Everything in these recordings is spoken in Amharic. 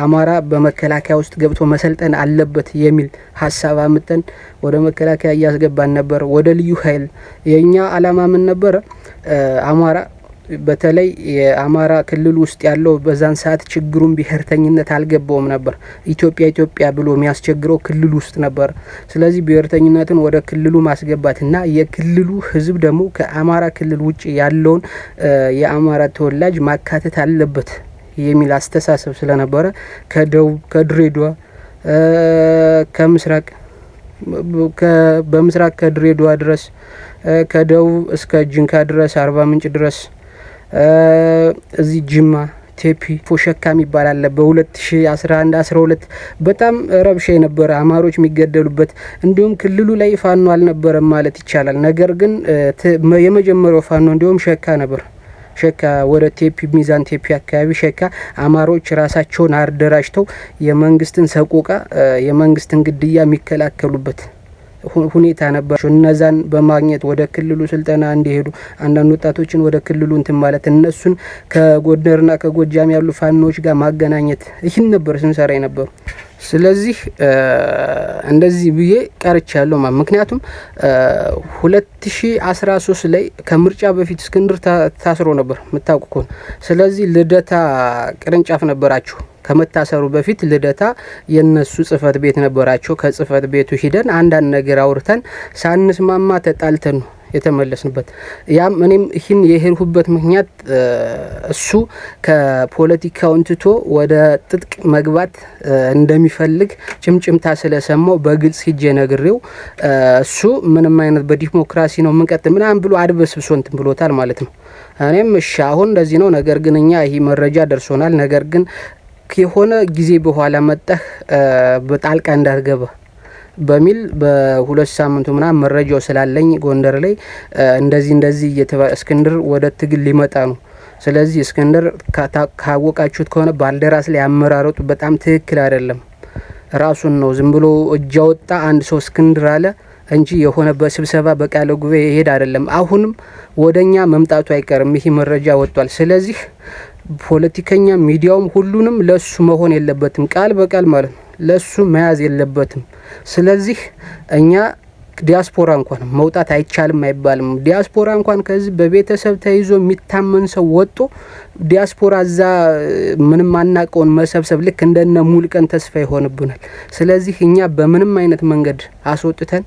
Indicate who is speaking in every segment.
Speaker 1: አማራ በመከላከያ ውስጥ ገብቶ መሰልጠን አለበት የሚል ሀሳብ አምጠን ወደ መከላከያ እያስገባን ነበር። ወደ ልዩ ኃይል የኛ አላማ ምን ነበር? አማራ በተለይ የአማራ ክልል ውስጥ ያለው በዛን ሰዓት ችግሩን ብሔርተኝነት አልገባውም ነበር። ኢትዮጵያ ብሎ የሚያስቸግረው ክልል ውስጥ ነበር። ስለዚህ ብሔርተኝነትን ወደ ክልሉ ማስገባትና የክልሉ ህዝብ ደግሞ ከአማራ ክልል ውጭ ያለውን የአማራ ተወላጅ ማካተት አለበት የሚል አስተሳሰብ ስለነበረ ከደቡብ ከድሬዳዋ ከምስራቅ በምስራቅ ከድሬዳዋ ድረስ ከደቡብ እስከ ጅንካ ድረስ አርባ ምንጭ ድረስ እዚህ ጅማ ቴፒ ፎሸካ የሚባል አለ። በ2011 12 በጣም ረብሻ የነበረ አማሮች የሚገደሉበት እንዲሁም ክልሉ ላይ ፋኖ አልነበረም ማለት ይቻላል። ነገር ግን የመጀመሪያው ፋኖ እንዲሁም ሸካ ነበር። ሸካ ወደ ቴፒ ሚዛን ቴፒ አካባቢ ሸካ አማሮች ራሳቸውን አደራጅተው የመንግስትን ሰቆቃ የመንግስትን ግድያ የሚከላከሉበት ሁኔታ ነበር። እነዛን በማግኘት ወደ ክልሉ ስልጠና እንዲሄዱ አንዳንድ ወጣቶችን ወደ ክልሉ እንትን ማለት እነሱን ከጎንደርና ከጎጃም ያሉ ፋኖች ጋር ማገናኘት ይህን ነበር ስንሰራ የነበረው። ስለዚህ እንደዚህ ብዬ ቀርቻለሁ ማለት ምክንያቱም 2013 ላይ ከምርጫ በፊት እስክንድር ታስሮ ነበር የምታውቁ ከሆነ። ስለዚህ ልደታ ቅርንጫፍ ነበራቸው። ከመታሰሩ በፊት ልደታ የነሱ ጽህፈት ቤት ነበራቸው። ከጽህፈት ቤቱ ሂደን አንዳንድ ነገር አውርተን ሳንስማማ ተጣልተን ነው የተመለስንበት። ያም እኔም ይህን የሄድኩበት ምክንያት እሱ ከፖለቲካውን ትቶ ወደ ትጥቅ መግባት እንደሚፈልግ ጭምጭምታ ስለሰማው በግልጽ ሂጄ ነግሬው እሱ ምንም አይነት በዲሞክራሲ ነው የምንቀጥል ምናምን ብሎ አድበስብሶ እንትን ብሎታል ማለት ነው። እኔም እሺ አሁን እንደዚህ ነው፣ ነገር ግን እኛ ይህ መረጃ ደርሶናል፣ ነገር ግን ከሆነ ጊዜ በኋላ መጣህ በጣልቃ እንዳትገባ በሚል በሁለት ሳምንቱ ምናምን መረጃው ስላለኝ ጎንደር ላይ እንደዚህ እስክንድር ወደ ትግል ሊመጣ ነው። ስለዚህ እስክንድር ካወቃችሁት ከሆነ ባልደራስ ላይ አመራረጡ በጣም ትክክል አይደለም። ራሱን ነው ዝም ብሎ እጅ አወጣ አንድ ሰው እስክንድር አለ እንጂ የሆነ በስብሰባ በቃለ ጉባኤ ይሄድ አይደለም። አሁንም ወደኛ መምጣቱ አይቀርም። ይሄ መረጃ ወጥቷል። ስለዚህ ፖለቲከኛ ሚዲያውም ሁሉንም ለሱ መሆን የለበትም፣ ቃል በቃል ማለት ነው ለሱ መያዝ የለበትም። ስለዚህ እኛ ዲያስፖራ እንኳን መውጣት አይቻልም አይባልም። ዲያስፖራ እንኳን ከዚህ በቤተሰብ ተይዞ የሚታመን ሰው ወጥቶ ዲያስፖራ እዛ ምንም አናቀውን መሰብሰብ ልክ እንደነ ሙልቀን ተስፋ ይሆንብናል። ስለዚህ እኛ በምንም አይነት መንገድ አስወጥተን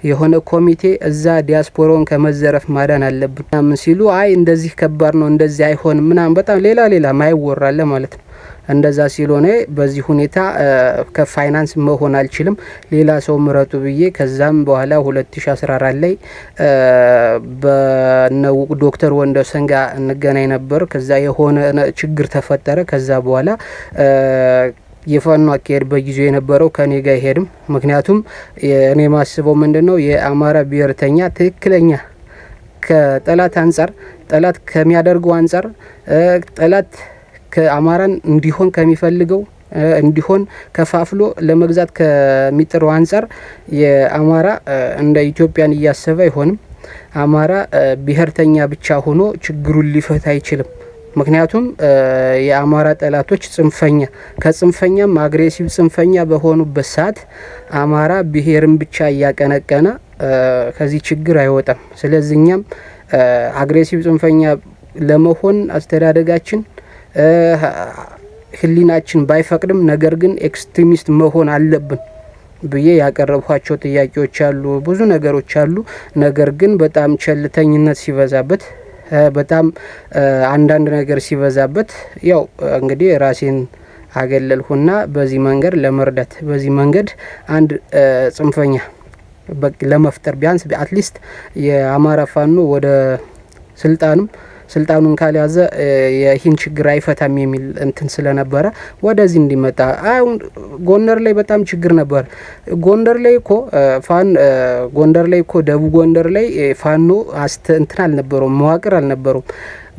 Speaker 1: የሆነ ኮሚቴ እዛ ዲያስፖራውን ከመዘረፍ ማዳን አለብን ምናምን ሲሉ አይ እንደዚህ ከባድ ነው እንደዚህ አይሆንም ምናምን በጣም ሌላ ማይወራለ ማለት ነው። እንደዛ ሲሎኔ በዚህ ሁኔታ ከፋይናንስ መሆን አልችልም ሌላ ሰው ምረጡ ብዬ ከዛም በኋላ 2014 ላይ በነው ዶክተር ወንደሰን ጋር እንገናኝ ነበር። ከዛ የሆነ ችግር ተፈጠረ። ከዛ በኋላ የፋኖ አካሄድ በጊዜው የነበረው ከኔ ጋር አይሄድም። ምክንያቱም እኔ ማስበው ምንድነው የአማራ ብሔርተኛ ትክክለኛ ከጠላት አንፃር ጠላት ከሚያደርገው አንፃር ጠላት ከአማራን እንዲሆን ከሚፈልገው እንዲሆን ከፋፍሎ ለመግዛት ከሚጥረው አንፃር የአማራ እንደ ኢትዮጵያን እያሰበ አይሆንም። አማራ ብሔርተኛ ብቻ ሆኖ ችግሩን ሊፈታ አይችልም። ምክንያቱም የአማራ ጠላቶች ጽንፈኛ ከጽንፈኛም አግሬሲቭ ጽንፈኛ በሆኑበት ሰዓት አማራ ብሔርን ብቻ እያቀነቀነ ከዚህ ችግር አይወጣም። ስለዚህ እኛም አግሬሲቭ ጽንፈኛ ለመሆን አስተዳደጋችን ህሊናችን ባይፈቅድም ነገር ግን ኤክስትሪሚስት መሆን አለብን ብዬ ያቀረብኳቸው ጥያቄዎች አሉ፣ ብዙ ነገሮች አሉ። ነገር ግን በጣም ቸልተኝነት ሲበዛበት በጣም አንዳንድ ነገር ሲበዛበት ያው እንግዲህ ራሴን አገለልሁና በዚህ መንገድ ለመርዳት በዚህ መንገድ አንድ ጽንፈኛ ለመፍጠር ቢያንስ አትሊስት የአማራ ፋኖ ወደ ስልጣኑን ካልያዘ ይህን ችግር አይፈታም የሚል እንትን ስለነበረ ወደዚህ እንዲመጣ አሁን ጎንደር ላይ በጣም ችግር ነበር። ጎንደር ላይ እኮ ደቡብ ጎንደር ላይ ፋኖ እንትን አልነበረውም፣ መዋቅር አልነበረውም።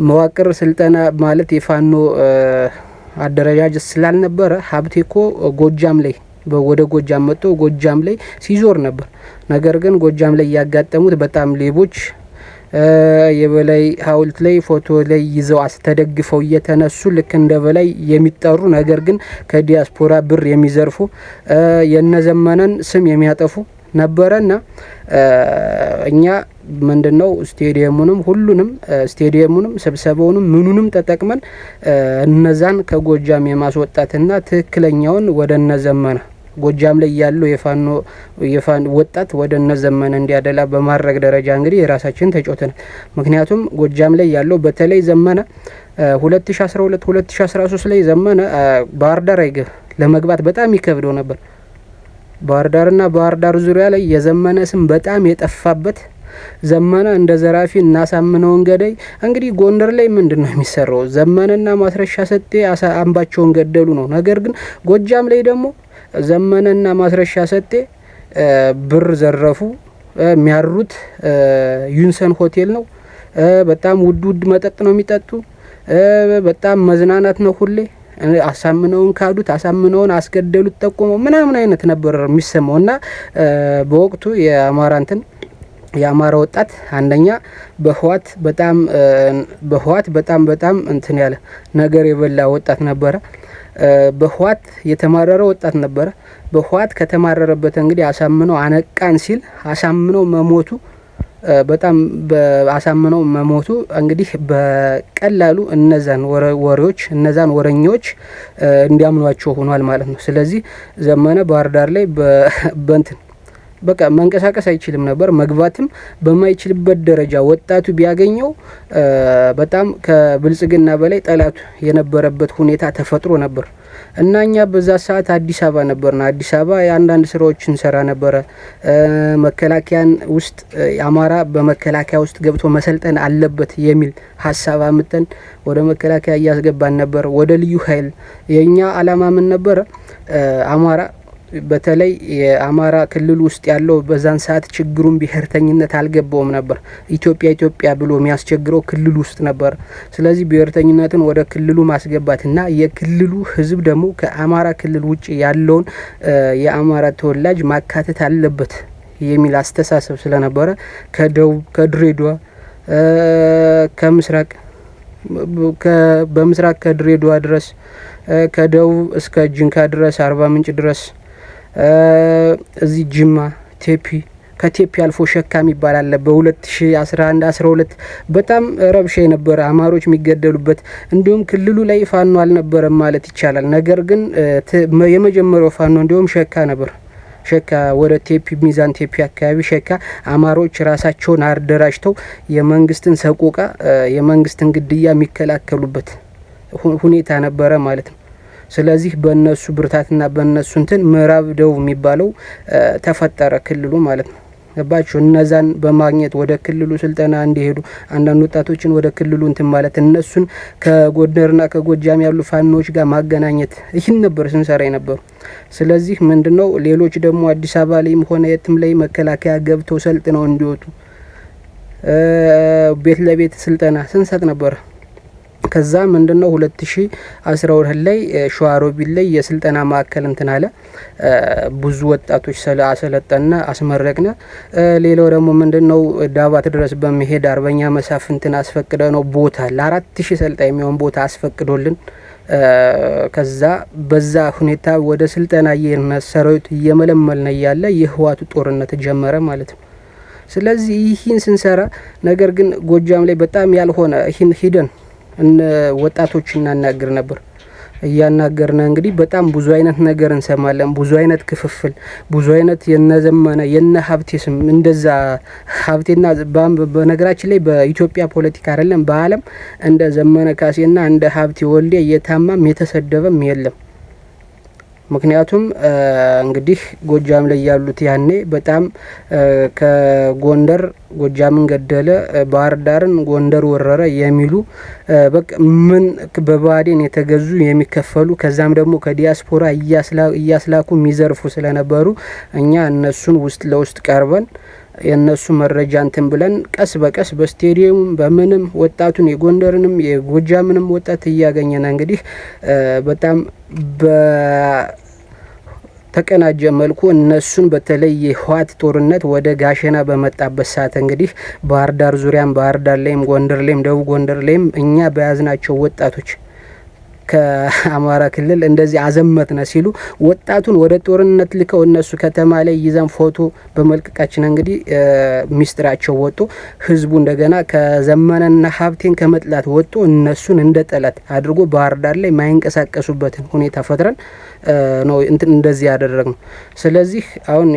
Speaker 1: መዋቅር ስልጠና ማለት የፋኖ አደረጃጀት ስላልነበረ ሀብቴ እኮ ጎጃም ላይ ወደ ጎጃም መጥቶ ጎጃም ላይ ሲዞር ነበር። ነገር ግን ጎጃም ላይ ያጋጠሙት በጣም ሌቦች የበላይ ሐውልት ላይ ፎቶ ላይ ይዘው ተደግፈው እየተነሱ ልክ እንደ በላይ የሚጠሩ ነገር ግን ከዲያስፖራ ብር የሚዘርፉ የነዘመነን ስም የሚያጠፉ ነበረና እኛ ምንድነው ስቴዲየሙንም ሁሉንም ስቴዲየሙንም ስብሰባውንም ምኑንም ተጠቅመን እነዛን ከጎጃም የማስወጣትና ትክክለኛውን ወደ እነዘመነ ጎጃም ላይ ያለው የፋኖ ወጣት ወደ እነዘመነ እንዲያደላ በማድረግ ደረጃ እንግዲህ የራሳችን ተጫውተናል። ምክንያቱም ጎጃም ላይ ያለው በተለይ ዘመነ 2012 2013 ላይ ዘመነ ባህር ዳር ለመግባት በጣም ይከብደው ነበር። ባህር ዳር ዙሪያ ላይ የዘመነ ስም በጣም የጠፋበት ዘመነ እንደ ዘራፊ እናሳምነውን ገዳይ እንግዲህ ጎንደር ላይ ምንድነው የሚሰራው? ዘመነና ማስረሻ ሰጤ አምባቸውን ገደሉ ነው። ነገር ግን ጎጃም ላይ ደግሞ ዘመነና ማስረሻ ሰጤ ብር ዘረፉ። የሚያሩት ዩንሰን ሆቴል ነው። በጣም ውድ መጠጥ ነው የሚጠጡ። በጣም መዝናናት ነው ሁሌ። አሳምነውን ካዱት፣ አሳምነውን አስገደሉት፣ ጠቆመው ምናምን አይነት ነበር የሚሰማውና በወቅቱ የአማራ ወጣት አንደኛ በህዋት በጣም እንትን ያለ ነገር የበላ ወጣት ነበረ። በህዋት የተማረረ ወጣት ነበረ። በህዋት ከተማረረበት እንግዲህ አሳምነው አነቃን ሲል አሳምነው መሞቱ በጣም አሳምነው መሞቱ እንግዲህ በቀላሉ እነዛን ወሬዎች እነዛን ወረኞች እንዲያምኗቸው ሆኗል ማለት ነው። ስለዚህ ዘመነ ባህር ዳር ላይ በእንትን በቃ መንቀሳቀስ አይችልም ነበር። መግባትም በማይችልበት ደረጃ ወጣቱ ቢያገኘው በጣም ከብልጽግና በላይ ጠላቱ የነበረበት ሁኔታ ተፈጥሮ ነበር እና እኛ በዛ ሰዓት አዲስ አበባ ነበርና አዲስ አበባ የአንዳንድ ስራዎችን ሰራ ነበረ። መከላከያን ውስጥ አማራ በመከላከያ ውስጥ ገብቶ መሰልጠን አለበት የሚል ሀሳብ አምጠን ወደ መከላከያ እያስገባን ነበር። ወደ ልዩ ኃይል የኛ አላማ ምን ነበረ? አማራ በተለይ የአማራ ክልል ውስጥ ያለው በዛን ሰዓት ችግሩን ብሔርተኝነት አልገባውም ነበር። ኢትዮጵያ ብሎ የሚያስቸግረው ክልል ውስጥ ነበር። ስለዚህ ብሔርተኝነትን ወደ ክልሉ ማስገባትና የክልሉ ሕዝብ ደግሞ ከአማራ ክልል ውጭ ያለውን የአማራ ተወላጅ ማካተት አለበት የሚል አስተሳሰብ ስለነበረ ከደቡብ ከድሬዳዋ በምስራቅ ከድሬዳዋ ድረስ ከደቡብ እስከ ጅንካ ድረስ አርባ ምንጭ ድረስ እዚህ ጅማ ከቴፒ አልፎ ሸካ የሚባል አለ። በ2011 12 በጣም ረብሻ የነበረ አማሮች የሚገደሉበት እንዲሁም ክልሉ ላይ ፋኖ አልነበረም ማለት ይቻላል። ነገር ግን የመጀመሪያው ፋኖ እንዲሁም ሸካ ነበር። ሸካ ወደ ሚዛን ቴፒ አካባቢ ሸካ አማሮች ራሳቸውን አደራጅተው የመንግስትን ሰቆቃ የመንግስትን ግድያ የሚከላከሉበት ሁኔታ ነበረ ማለት ነው። ስለዚህ በእነሱ ብርታትና በእነሱ እንትን ምዕራብ ደቡብ የሚባለው ተፈጠረ ክልሉ ማለት ነው። ገባችሁ? እነዛን በማግኘት ወደ ክልሉ ስልጠና እንዲሄዱ አንዳንድ ወጣቶችን ወደ ክልሉ እንትን ማለት እነሱን ከጎንደርና ከጎጃም ያሉ ፋኖች ጋር ማገናኘት ይህን ነበር ስንሰራ የነበሩ። ስለዚህ ምንድነው ሌሎች ደግሞ አዲስ አበባ ላይም ሆነ የትም ላይ መከላከያ ገብተው ሰልጥነው እንዲወጡ ቤት ለቤት ስልጠና ስንሰጥ ነበር። ከዛ ምንድነው 2012 ላይ ሸዋሮቢት ላይ የስልጠና ማዕከል እንትን አለ። ብዙ ወጣቶች አሰለጠና አስመረቅነ። ሌላው ደግሞ ምንድነው ዳባት ድረስ በመሄድ አርበኛ መሳፍንትን አስፈቅደ ነው ቦታ ለ4000 ሰልጣኝ የሚሆን ቦታ አስፈቅዶልን ከዛ በዛ ሁኔታ ወደ ስልጠና ሰራዊት እየመለመልን ያለ የህዋቱ ጦርነት ጀመረ ማለት ነው። ስለዚህ ይህን ስንሰራ ነገር ግን ጎጃም ላይ በጣም ያልሆነ ይህን ሂደን ወጣቶች እናናገር ነበር። እያናገርና እንግዲህ በጣም ብዙ አይነት ነገር እንሰማለን። ብዙ አይነት ክፍፍል፣ ብዙ አይነት የነዘመነ የነ ሀብቴ ስም እንደዛ ሀብቴና በነገራችን ላይ በኢትዮጵያ ፖለቲካ አይደለም በዓለም እንደ ዘመነ ካሴና እንደ ሀብቴ ወልዴ እየታማም የተሰደበም የለም። ምክንያቱም እንግዲህ ጎጃም ላይ ያሉት ያኔ በጣም ከጎንደር ጎጃምን ገደለ፣ ባህር ዳርን ጎንደር ወረረ የሚሉ በቃ ምን በባዴን የተገዙ የሚከፈሉ ከዛም ደግሞ ከዲያስፖራ እያስላኩ የሚዘርፉ ስለነበሩ እኛ እነሱን ውስጥ ለውስጥ ቀርበን የነሱ መረጃ እንትን ብለን ቀስ በቀስ በስቴዲየም በምንም ወጣቱን የጎንደርንም የጎጃምንም ወጣት እያገኘና እንግዲህ በጣም በተቀናጀ መልኩ እነሱን በተለይ የህወሓት ጦርነት ወደ ጋሸና በመጣበት ሰዓት እንግዲህ ባህር ዳር ዙሪያም ባህር ዳር ላይም ጎንደር ላይም ደቡብ ጎንደር ላይም እኛ በያዝናቸው ወጣቶች ከአማራ ክልል እንደዚህ አዘመትነ ሲሉ ወጣቱን ወደ ጦርነት ልከው እነሱ ከተማ ላይ ይዘን ፎቶ በመልቀቃችን እንግዲህ ሚስጥራቸው ወጥቶ ህዝቡ እንደገና ከዘመነና ሀብቴን ከመጥላት ወጥቶ እነሱን እንደ ጠላት አድርጎ ባህር ዳር ላይ ማይንቀሳቀሱበትን ሁኔታ ፈጥረን ነው እንደዚህ ያደረግነው። ስለዚህ አሁን